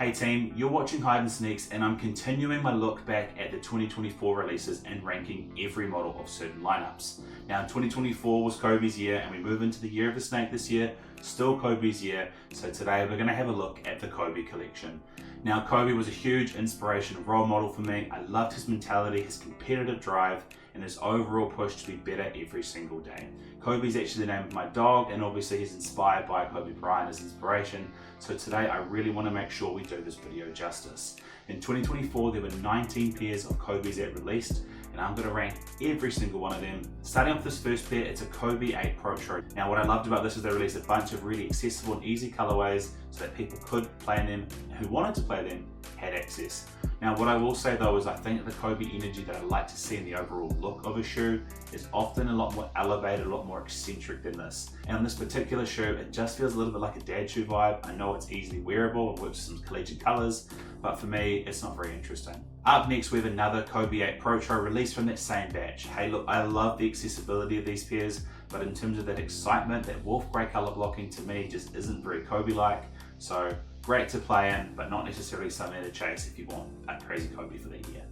Hey team, you're watching Hide and Sneaks and I'm continuing my look back at the 2024 releases and ranking every model of certain lineups. Now 2024 was Kobe's year and we move into the year of the snake this year, still Kobe's year, so today we're going to have a look at the Kobe collection. Now Kobe was a huge inspiration and role model for me. I loved his mentality, his competitive drive, and his overall push to be better every single day. Kobe's actually the name of my dog, and obviously he's inspired by Kobe Bryant as inspiration. So today I really want to make sure we do this video justice. In 2024 there were 19 pairs of Kobe's that released, and I'm going to rank every single one of them. Starting off this first pair, it's a Kobe 8 Protro. Now what I loved about this is they released a bunch of really accessible and easy colorways so that people could play in them, and who wanted to play them had access. Now what I will say though is I think the Kobe energy that I like to see in the overall look of a shoe is often a lot more elevated, a lot more eccentric than this. And on this particular shoe, it just feels a little bit like a dad shoe vibe. I know it's easily wearable and works with some collegiate colors, but for me, it's not very interesting. Up next, we have another Kobe 8 Protro released from that same batch. Hey look, I love the accessibility of these pairs, but in terms of that excitement, that wolf grey color blocking to me just isn't very Kobe-like. So great to play in, but not necessarily something to chase if you want a crazy Kobe for the year.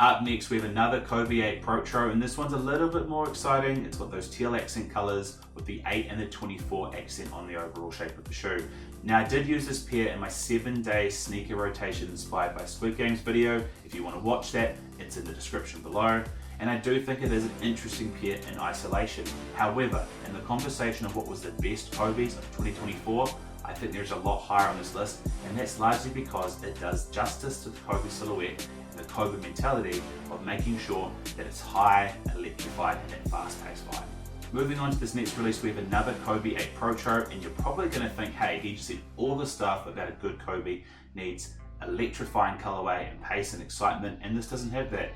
Up next, we have another Kobe 8 Protro, and this one's a little bit more exciting. It's got those teal accent colors with the 8 and the 24 accent on the overall shape of the shoe. Now, I did use this pair in my 7-day sneaker rotation inspired by Squid Games video. If you want to watch that, it's in the description below. And I do think it is an interesting pair in isolation. However, in the conversation of what was the best Kobe's of 2024, I think there's a lot higher on this list, and that's largely because it does justice to the Kobe silhouette and the Kobe mentality of making sure that it's high, electrified, and that fast-paced vibe. Moving on to this next release, we have another Kobe 8 Protro, and you're probably going to think, hey, he just said all the stuff about a good Kobe needs electrifying colorway and pace and excitement, and this doesn't have that.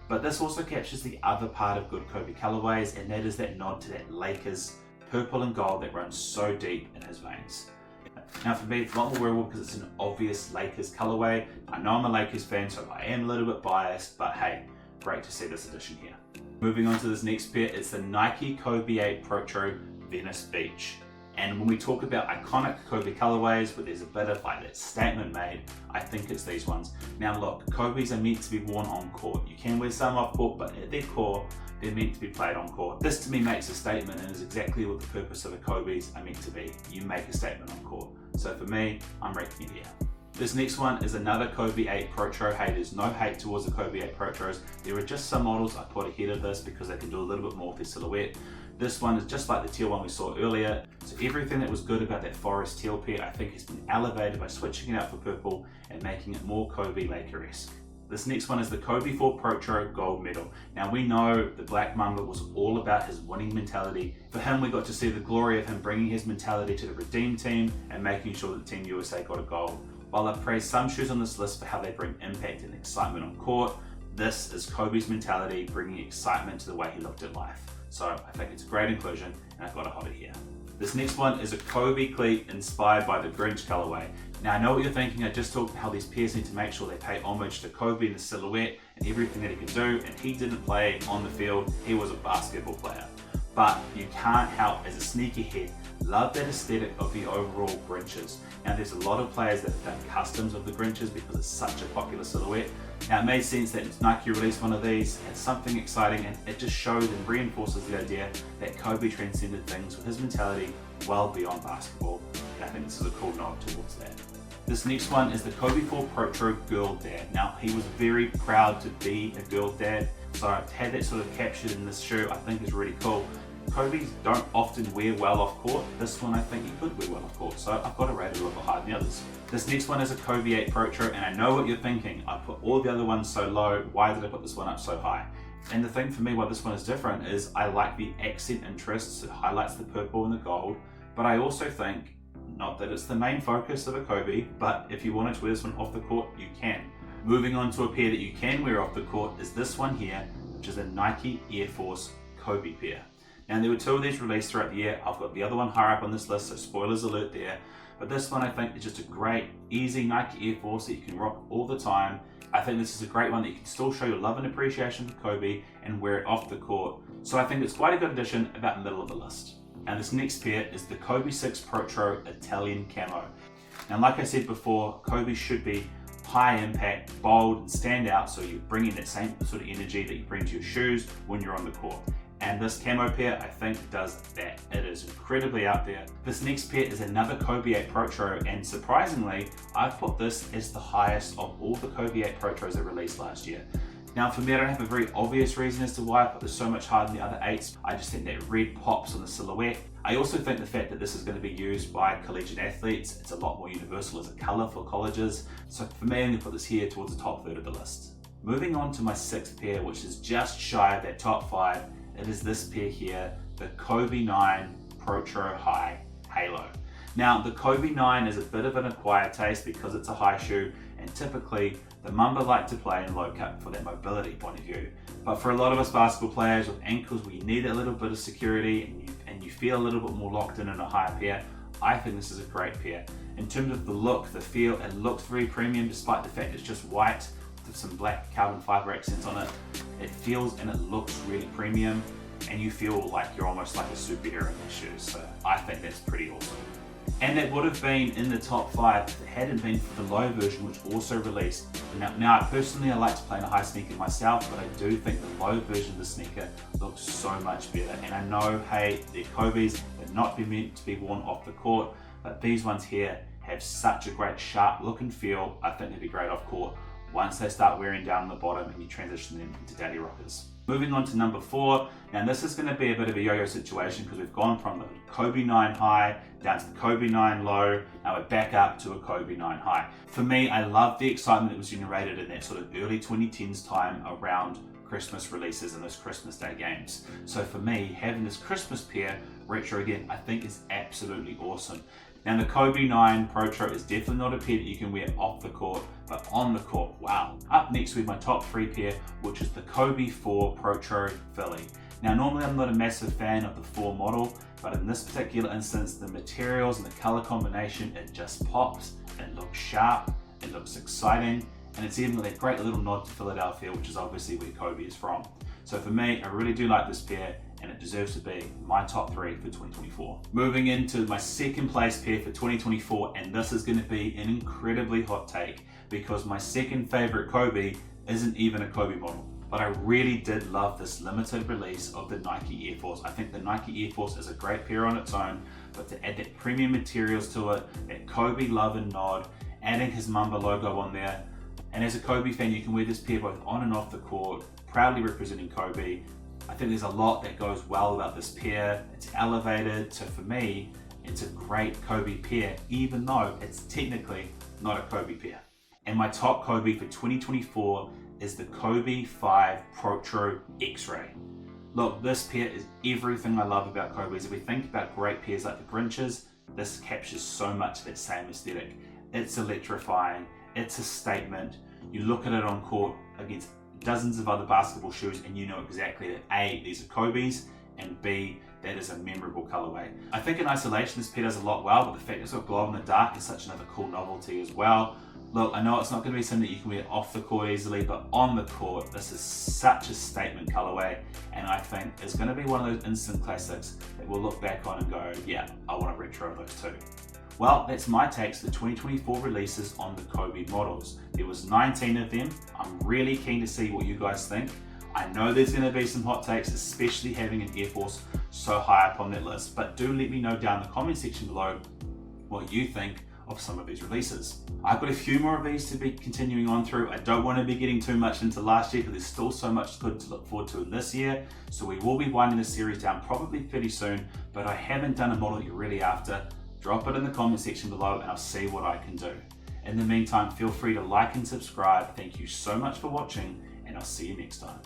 But this also captures the other part of good Kobe colorways, and that is that nod to that Lakers purple and gold that runs so deep in his veins. Now for me, it's a lot more wearable because it's an obvious Lakers colorway. I know I'm a Lakers fan, so I am a little bit biased, but hey, great to see this addition here. Moving on to this next pair, it's the Nike Kobe 8 Protro Venice Beach. And when we talk about iconic Kobe colorways, where there's a bit of like that statement made, I think it's these ones. Now look, Kobe's are meant to be worn on court. You can wear some off court, but at their core, they're meant to be played on court. This to me makes a statement and is exactly what the purpose of a Kobe's are meant to be. You make a statement on court. So for me, I'm ranking it here. This next one is another Kobe 8 Protro. Hey, there's no hate towards the Kobe 8 Protros. There are just some models I put ahead of this because they can do a little bit more with their silhouette. This one is just like the teal one we saw earlier. So everything that was good about that forest teal pair, I think has been elevated by switching it out for purple and making it more Kobe Laker-esque. This next one is the Kobe 4 Protro Gold Medal. Now we know the Black Mamba was all about his winning mentality. For him, we got to see the glory of him bringing his mentality to the Redeem team and making sure that Team USA got a gold. While I've praised some shoes on this list for how they bring impact and excitement on court, this is Kobe's mentality bringing excitement to the way he looked at life. So I think it's a great inclusion, and I've got to hold it here. This next one is a Kobe cleat inspired by the Grinch colorway. Now I know what you're thinking, I just talked about how these pairs need to make sure they pay homage to Kobe and the silhouette and everything that he can do, and he didn't play on the field, he was a basketball player. But you can't help, as a sneakerhead, love that aesthetic of the overall Grinches. Now there's a lot of players that have done customs of the Grinches because it's such a popular silhouette. Now it made sense that Nike released one of these, it's something exciting, and it just shows and reinforces the idea that Kobe transcended things with his mentality well beyond basketball. And I think this is a cool nod towards that. This next one is the Kobe 4 Protro Girl Dad. Now he was very proud to be a girl dad, so to have that sort of captured in this shoe I think is really cool. Kobe's don't often wear well off court. This one I think he could wear well off court, so I've got to rate it a little higher than the others. This next one is a Kobe 8 Protro, and I know what you're thinking. I put all the other ones so low, why did I put this one up so high? And the thing for me why this one is different is I like the accent interests, it highlights the purple and the gold, but I also think, not that it's the main focus of a Kobe, but if you wanted to wear this one off the court, you can. Moving on to a pair that you can wear off the court is this one here, which is a Nike Air Force Kobe pair. Now there were two of these released throughout the year. I've got the other one higher up on this list, so spoilers alert there. But this one I think is just a great, easy Nike Air Force that you can rock all the time. I think this is a great one that you can still show your love and appreciation for Kobe and wear it off the court. So I think it's quite a good addition about the middle of the list. And this next pair is the Kobe 6 Protro Italian Camo. Now, like I said before, Kobe should be high impact, bold, and stand out, so you bring in that same sort of energy that you bring to your shoes when you're on the court. And this camo pair, I think, does that. It is incredibly out there. This next pair is another Kobe 8 Protro, and surprisingly, I've put this as the highest of all the Kobe 8 Protros that released last year. Now, for me, I don't have a very obvious reason as to why I put this so much higher than the other 8s. I just think that red pops on the silhouette. I also think the fact that this is going to be used by collegiate athletes, it's a lot more universal as a color for colleges. So for me, I'm going to put this here towards the top third of the list. Moving on to my 6th pair, which is just shy of that top 5, it is this pair here, the Kobe 9 Protro High Halo. Now, the Kobe 9 is a bit of an acquired taste because it's a high shoe, and typically the Mamba like to play in low cut for that mobility point of view. But for a lot of us basketball players with ankles where you need a little bit of security and you feel a little bit more locked in a higher pair, I think this is a great pair. In terms of the look, the feel, it looks very premium despite the fact it's just white with some black carbon fiber accents on it. It feels and it looks really premium, and you feel like you're almost like a superhero in these shoes. So I think that's pretty awesome. And it would have been in the top 5 if it hadn't been for the low version, which also released. Now personally, I like to play in a high sneaker myself, but I do think the low version of the sneaker looks so much better. And I know, hey, they're Kobe's, they're not meant to be worn off the court, but these ones here have such a great sharp look and feel. I think they'd be great off court once they start wearing down the bottom and you transition them into daddy rockers. Moving on to number 4, now this is going to be a bit of a yo-yo situation because we've gone from the Kobe 9 high down to the Kobe 9 low, now we're back up to a Kobe 9 high. For me, I love the excitement that was generated in that sort of early 2010s time around Christmas releases and those Christmas Day games. So for me, having this Christmas pair, retro again, I think is absolutely awesome. Now the Kobe 9 Protro is definitely not a pair that you can wear off the court, but on the court, wow. Up next we have my top 3 pair, which is the Kobe 4 Protro Philly. Now normally I'm not a massive fan of the 4 model, but in this particular instance, the materials and the color combination, it just pops, it looks sharp, it looks exciting, and it's even that great little nod to Philadelphia, which is obviously where Kobe is from. So for me, I really do like this pair, and it deserves to be my top 3 for 2024. Moving into my second place pair for 2024, and this is going to be an incredibly hot take because my second favorite Kobe isn't even a Kobe model. But I really did love this limited release of the Nike Air Force. I think the Nike Air Force is a great pair on its own, but to add that premium materials to it, that Kobe love and nod, adding his Mamba logo on there, and as a Kobe fan, you can wear this pair both on and off the court, proudly representing Kobe. I think there's a lot that goes well about this pair. It's elevated, so for me, it's a great Kobe pair, even though it's technically not a Kobe pair. And my top Kobe for 2024 is the Kobe 5 Protro X-Ray. Look, this pair is everything I love about Kobe's. If we think about great pairs like the Grinches, this captures so much of that same aesthetic. It's electrifying, it's a statement. You look at it on court against dozens of other basketball shoes and you know exactly that A, these are Kobe's, and B, that is a memorable colorway. I think in isolation this pair does a lot well, but the fact it's got glow in the dark is such another cool novelty as well. Look, I know it's not going to be something that you can wear off the court easily, but on the court, this is such a statement colorway, and I think it's going to be one of those instant classics that we'll look back on and go, yeah, I want to retro those too. Well, that's my takes for the 2024 releases on the Kobe models. There was 19 of them. I'm really keen to see what you guys think. I know there's going to be some hot takes, especially having an Air Force so high up on that list, but do let me know down in the comment section below what you think of some of these releases. I've got a few more of these to be continuing on through. I don't want to be getting too much into last year because there's still so much good to look forward to in this year. So we will be winding this series down probably pretty soon, but I haven't done a model you're really after. Drop it in the comment section below and I'll see what I can do. In the meantime, feel free to like and subscribe. Thank you so much for watching and I'll see you next time.